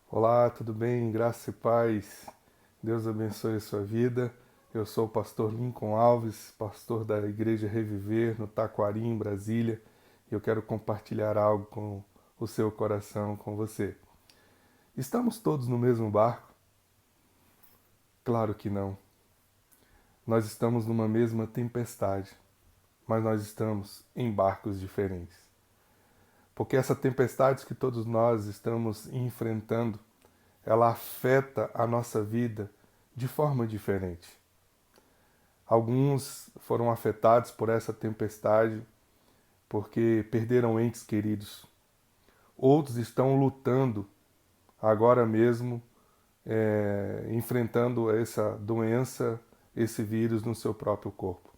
Olá, tudo bem? Graça e paz. Deus abençoe a sua vida. Eu sou o pastor Lincoln Alves, pastor da Igreja Reviver, no Taquari, em Brasília, e eu quero compartilhar algo com o seu coração, com você. Estamos todos no mesmo barco? Claro que não. Nós estamos numa mesma tempestade, mas nós estamos em barcos diferentes. Porque essa tempestade que todos nós estamos enfrentando, ela afeta a nossa vida de forma diferente. Alguns foram afetados por essa tempestade porque perderam entes queridos. Outros estão lutando agora mesmo, enfrentando essa doença, esse vírus no seu próprio corpo.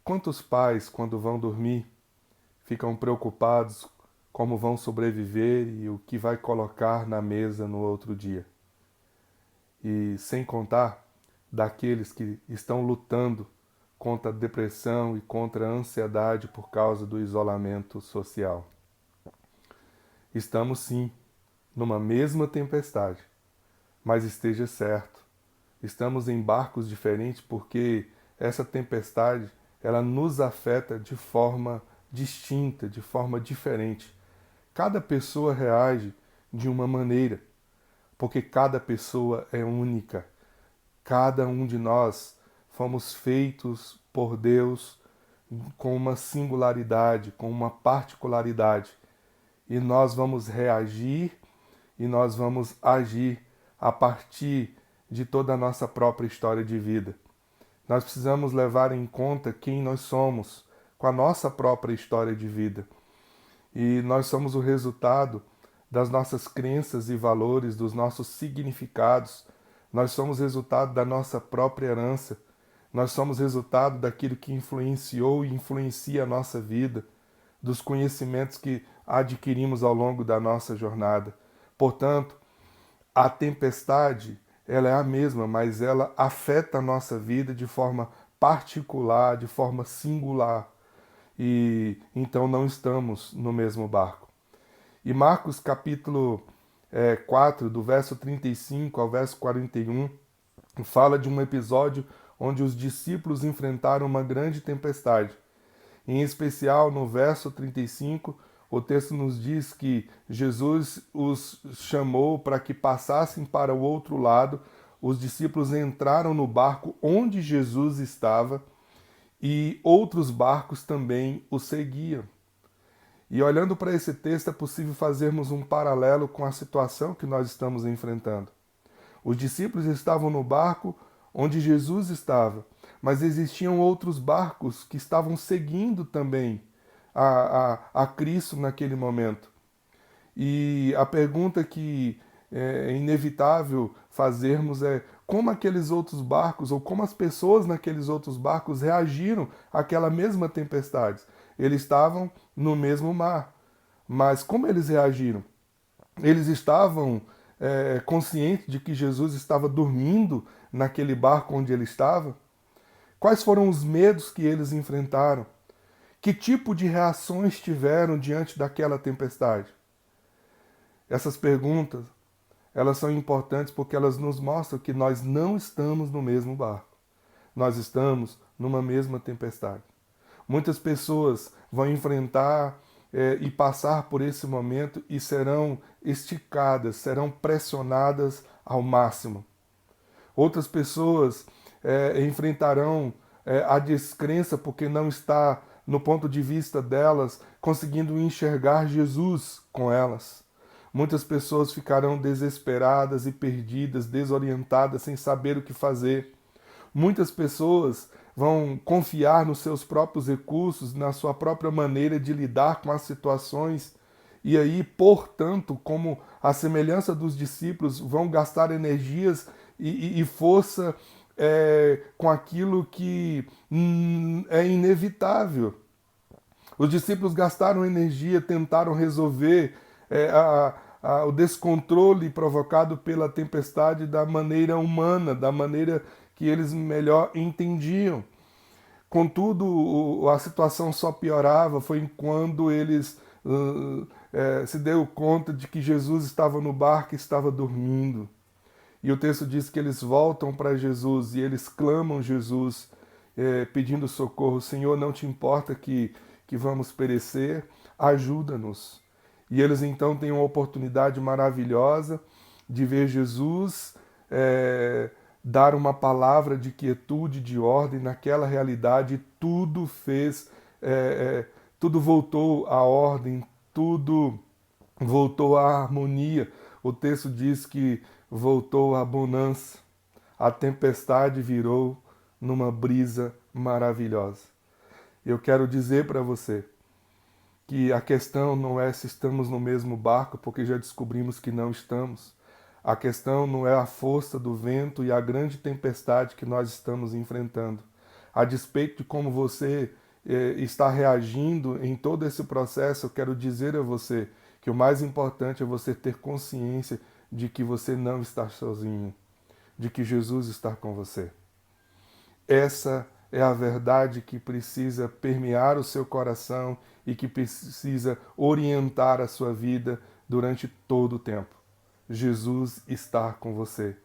Quantos pais, quando vão dormir, ficam preocupados como vão sobreviver e o que vai colocar na mesa no outro dia? E sem contar daqueles que estão lutando contra a depressão e contra a ansiedade por causa do isolamento social. Estamos sim numa mesma tempestade, mas esteja certo, estamos em barcos diferentes porque essa tempestade ela nos afeta de forma distinta, de forma diferente. Cada pessoa reage de uma maneira, porque cada pessoa é única. Cada um de nós fomos feitos por Deus com uma singularidade, com uma particularidade. E nós vamos reagir e nós vamos agir a partir de toda a nossa própria história de vida. Nós precisamos levar em conta quem nós somos, com a nossa própria história de vida. E nós somos o resultado das nossas crenças e valores, dos nossos significados. Nós somos resultado da nossa própria herança. Nós somos resultado daquilo que influenciou e influencia a nossa vida, dos conhecimentos que adquirimos ao longo da nossa jornada. Portanto, a tempestade, ela é a mesma, mas ela afeta a nossa vida de forma particular, de forma singular. E então não estamos no mesmo barco. E Marcos capítulo 4, do verso 35 ao verso 41, fala de um episódio onde os discípulos enfrentaram uma grande tempestade. Em especial, no verso 35, o texto nos diz que Jesus os chamou para que passassem para o outro lado. Os discípulos entraram no barco onde Jesus estava e outros barcos também o seguiam. E olhando para esse texto, é possível fazermos um paralelo com a situação que nós estamos enfrentando. Os discípulos estavam no barco onde Jesus estava, mas existiam outros barcos que estavam seguindo também a Cristo naquele momento. E a pergunta que é inevitável fazermos é como aqueles outros barcos, ou como as pessoas naqueles outros barcos reagiram àquela mesma tempestade. Eles estavam no mesmo mar, mas como eles reagiram? Eles estavam conscientes de que Jesus estava dormindo naquele barco onde ele estava? Quais foram os medos que eles enfrentaram? Que tipo de reações tiveram diante daquela tempestade? Essas perguntas, elas são importantes porque elas nos mostram que nós não estamos no mesmo barco. Nós estamos numa mesma tempestade. Muitas pessoas vão enfrentar e passar por esse momento e serão esticadas, serão pressionadas ao máximo. Outras pessoas enfrentarão a descrença porque não está, no ponto de vista delas, conseguindo enxergar Jesus com elas. Muitas pessoas ficarão desesperadas e perdidas, desorientadas, sem saber o que fazer. Muitas pessoas vão confiar nos seus próprios recursos, na sua própria maneira de lidar com as situações. E aí, portanto, como a semelhança dos discípulos, vão gastar energias e força com aquilo que é inevitável. Os discípulos gastaram energia, tentaram resolver o descontrole provocado pela tempestade da maneira humana, da maneira que eles melhor entendiam. Contudo, a situação só piorava foi quando eles se deu conta de que Jesus estava no barco e estava dormindo. E o texto diz que eles voltam para Jesus e eles clamam Jesus, pedindo socorro. Senhor, não te importa que vamos perecer? Ajuda-nos. E eles então têm uma oportunidade maravilhosa de ver Jesus dar uma palavra de quietude, de ordem naquela realidade. Tudo tudo voltou à ordem, tudo voltou à harmonia. O texto diz que voltou à bonança. A tempestade virou numa brisa maravilhosa. Eu quero dizer para você que a questão não é se estamos no mesmo barco, porque já descobrimos que não estamos. A questão não é a força do vento e a grande tempestade que nós estamos enfrentando. A despeito de como você está reagindo em todo esse processo, eu quero dizer a você que o mais importante é você ter consciência de que você não está sozinho, de que Jesus está com você. Essa é a verdade que precisa permear o seu coração e que precisa orientar a sua vida durante todo o tempo. Jesus está com você.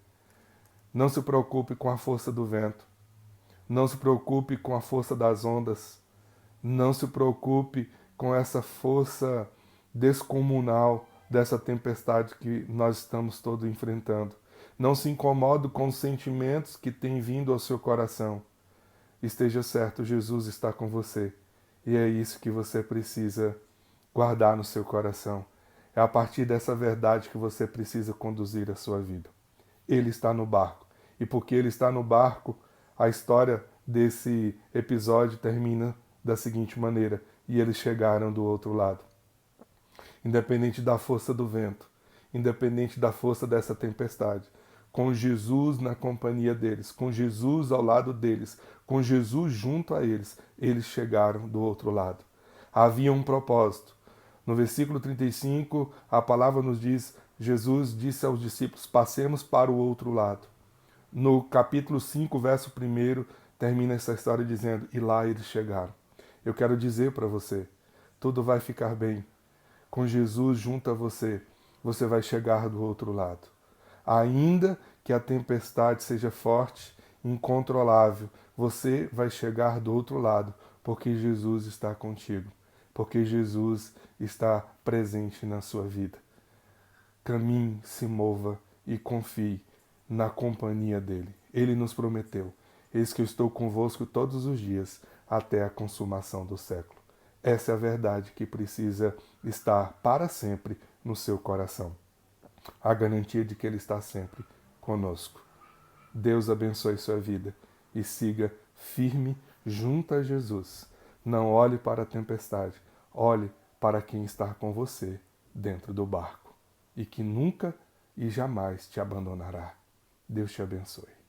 Não se preocupe com a força do vento. Não se preocupe com a força das ondas. Não se preocupe com essa força descomunal dessa tempestade que nós estamos todos enfrentando. Não se incomode com os sentimentos que têm vindo ao seu coração. Esteja certo, Jesus está com você. E é isso que você precisa guardar no seu coração. É a partir dessa verdade que você precisa conduzir a sua vida. Ele está no barco. E porque ele está no barco, a história desse episódio termina da seguinte maneira: e eles chegaram do outro lado. Independente da força do vento, independente da força dessa tempestade, com Jesus na companhia deles, com Jesus ao lado deles, com Jesus junto a eles, eles chegaram do outro lado. Havia um propósito. No versículo 35, a palavra nos diz: Jesus disse aos discípulos: passemos para o outro lado. No capítulo 5, verso 1, termina essa história dizendo: e lá eles chegaram. Eu quero dizer para você, tudo vai ficar bem. Com Jesus junto a você, você vai chegar do outro lado. Ainda que a tempestade seja forte, incontrolável, você vai chegar do outro lado, porque Jesus está contigo, porque Jesus está presente na sua vida. Caminhe, se mova e confie na companhia dele. Ele nos prometeu: eis que eu estou convosco todos os dias, até a consumação do século. Essa é a verdade que precisa estar para sempre no seu coração. A garantia de que ele está sempre conosco. Deus abençoe sua vida e siga firme junto a Jesus. Não olhe para a tempestade, olhe para quem está com você dentro do barco e que nunca e jamais te abandonará. Deus te abençoe.